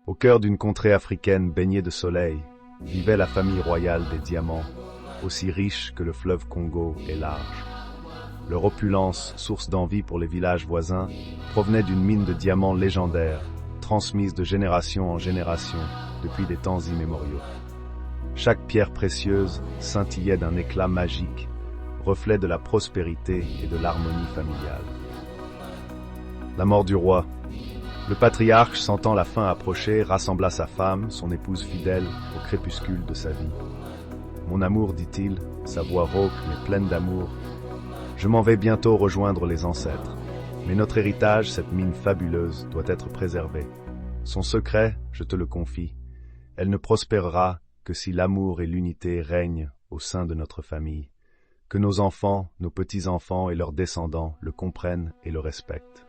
Au cœur d'une contrée africaine baignée de soleil, vivait la famille royale des diamants, aussi riche que le fleuve Congo est large. Leur opulence, source d'envie pour les villages voisins, provenait d'une mine de diamants légendaire, transmise de génération en génération depuis des temps immémoriaux. Chaque pierre précieuse scintillait d'un éclat magique, reflet de la prospérité et de l'harmonie familiale. La mort du roi. Le patriarche, sentant la fin approcher, rassembla sa femme, son épouse fidèle, au crépuscule de sa vie. « Mon amour, dit-il, sa voix rauque mais pleine d'amour, je m'en vais bientôt rejoindre les ancêtres. Mais notre héritage, cette mine fabuleuse, doit être préservé. Son secret, je te le confie, elle ne prospérera que si l'amour et l'unité règnent au sein de notre famille, que nos enfants, nos petits-enfants et leurs descendants le comprennent et le respectent. »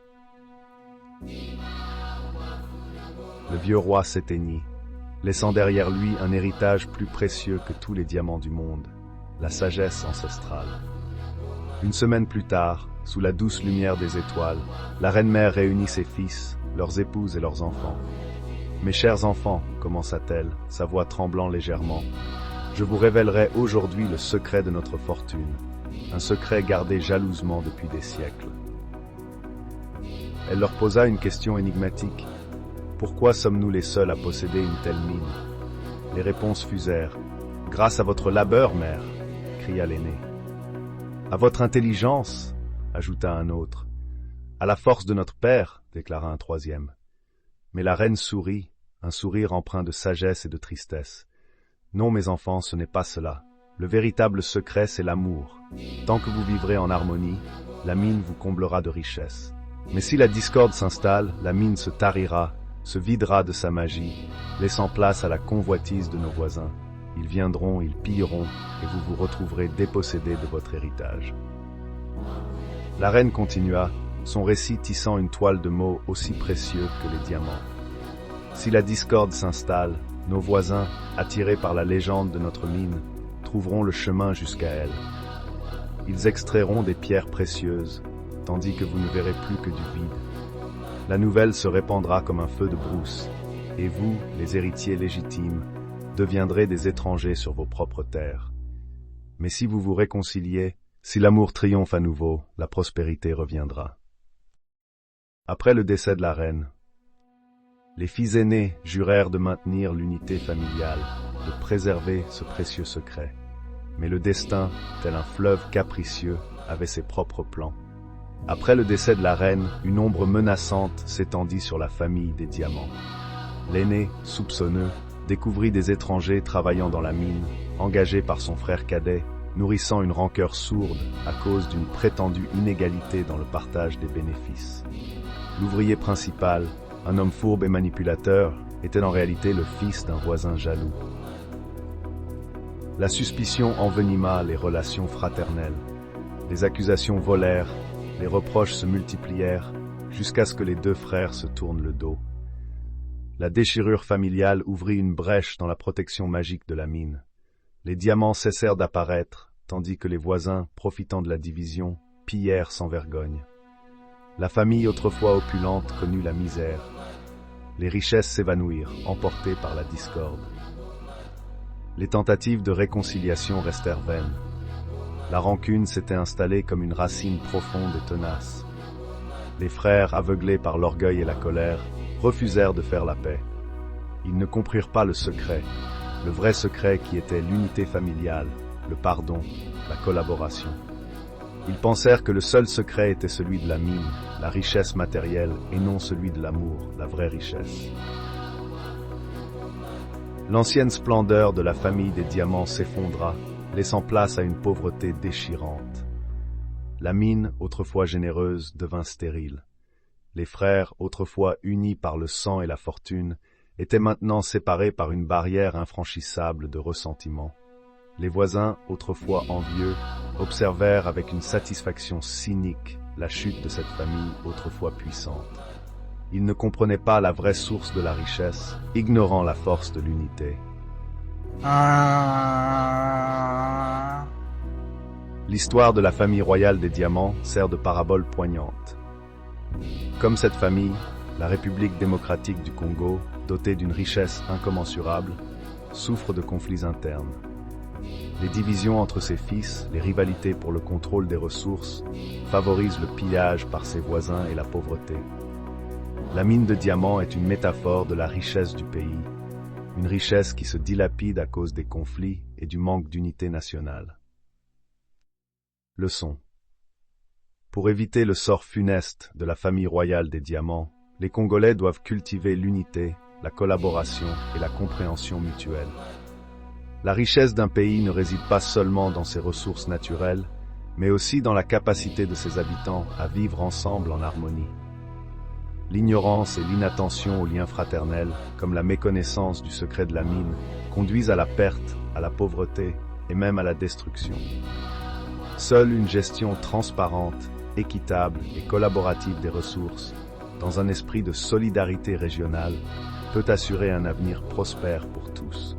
Le vieux roi s'éteignit, laissant derrière lui un héritage plus précieux que tous les diamants du monde, la sagesse ancestrale. Une semaine plus tard, sous la douce lumière des étoiles, la reine-mère réunit ses fils, leurs épouses et leurs enfants. « Mes chers enfants, commença-t-elle, sa voix tremblant légèrement, je vous révélerai aujourd'hui le secret de notre fortune, un secret gardé jalousement depuis des siècles. » Elle leur posa une question énigmatique. Pourquoi sommes-nous les seuls à posséder une telle mine? Les réponses fusèrent. « Grâce à votre labeur, mère, » cria l'aîné. « À votre intelligence, » ajouta un autre. « À la force de notre père, » déclara un troisième. Mais la reine sourit, un sourire empreint de sagesse et de tristesse. « Non, mes enfants, ce n'est pas cela. Le véritable secret, c'est l'amour. Tant que vous vivrez en harmonie, la mine vous comblera de richesses. Mais si la discorde s'installe, la mine se tarira, se videra de sa magie, laissant place à la convoitise de nos voisins. Ils viendront, ils pilleront, et vous vous retrouverez dépossédés de votre héritage. » La reine continua, son récit tissant une toile de mots aussi précieux que les diamants. Si la discorde s'installe, nos voisins, attirés par la légende de notre mine, trouveront le chemin jusqu'à elle. Ils extrairont des pierres précieuses, tandis que vous ne verrez plus que du vide. La nouvelle se répandra comme un feu de brousse, et vous, les héritiers légitimes, deviendrez des étrangers sur vos propres terres. Mais si vous vous réconciliez, si l'amour triomphe à nouveau, la prospérité reviendra. Après le décès de la reine, les fils aînés jurèrent de maintenir l'unité familiale, de préserver ce précieux secret. Mais le destin, tel un fleuve capricieux, avait ses propres plans. Après le décès de la reine, une ombre menaçante s'étendit sur la famille des diamants. L'aîné, soupçonneux, découvrit des étrangers travaillant dans la mine, engagés par son frère cadet, nourrissant une rancœur sourde à cause d'une prétendue inégalité dans le partage des bénéfices. L'ouvrier principal, un homme fourbe et manipulateur, était en réalité le fils d'un voisin jaloux. La suspicion envenima les relations fraternelles. Les accusations volèrent, les reproches se multiplièrent, jusqu'à ce que les deux frères se tournent le dos. La déchirure familiale ouvrit une brèche dans la protection magique de la mine. Les diamants cessèrent d'apparaître, tandis que les voisins, profitant de la division, pillèrent sans vergogne. La famille autrefois opulente connut la misère. Les richesses s'évanouirent, emportées par la discorde. Les tentatives de réconciliation restèrent vaines. La rancune s'était installée comme une racine profonde et tenace. Les frères, aveuglés par l'orgueil et la colère, refusèrent de faire la paix. Ils ne comprirent pas le secret, le vrai secret qui était l'unité familiale, le pardon, la collaboration. Ils pensèrent que le seul secret était celui de la mine, la richesse matérielle, et non celui de l'amour, la vraie richesse. L'ancienne splendeur de la famille des diamants s'effondra, laissant place à une pauvreté déchirante. La mine, autrefois généreuse, devint stérile. Les frères, autrefois unis par le sang et la fortune, étaient maintenant séparés par une barrière infranchissable de ressentiment. Les voisins, autrefois envieux, observèrent avec une satisfaction cynique la chute de cette famille autrefois puissante. Ils ne comprenaient pas la vraie source de la richesse, ignorant la force de l'unité. L'histoire de la famille royale des diamants sert de parabole poignante. Comme cette famille, la République démocratique du Congo, doté d'une richesse incommensurable, souffre de conflits internes. Les divisions entre ses fils, les rivalités pour le contrôle des ressources, favorisent le pillage par ses voisins et la pauvreté. La mine de diamants est une métaphore de la richesse du pays, une richesse qui se dilapide à cause des conflits et du manque d'unité nationale. Leçon. Pour éviter le sort funeste de la famille royale des diamants, les Congolais doivent cultiver l'unité, la collaboration et la compréhension mutuelle. La richesse d'un pays ne réside pas seulement dans ses ressources naturelles, mais aussi dans la capacité de ses habitants à vivre ensemble en harmonie. L'ignorance et l'inattention aux liens fraternels, comme la méconnaissance du secret de la mine, conduisent à la perte, à la pauvreté et même à la destruction. Seule une gestion transparente, équitable et collaborative des ressources, dans un esprit de solidarité régionale, peut assurer un avenir prospère pour tous.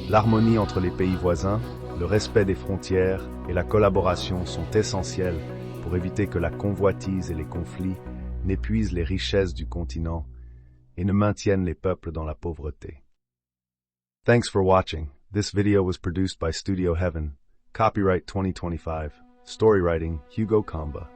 L'harmonie entre les pays voisins, le respect des frontières et la collaboration sont essentiels pour éviter que la convoitise et les conflits n'épuisent les richesses du continent et ne maintiennent les peuples dans la pauvreté. Thanks for watching. This video was produced by Studio Heaven. Copyright 2025. Story writing, Hugo Kamba.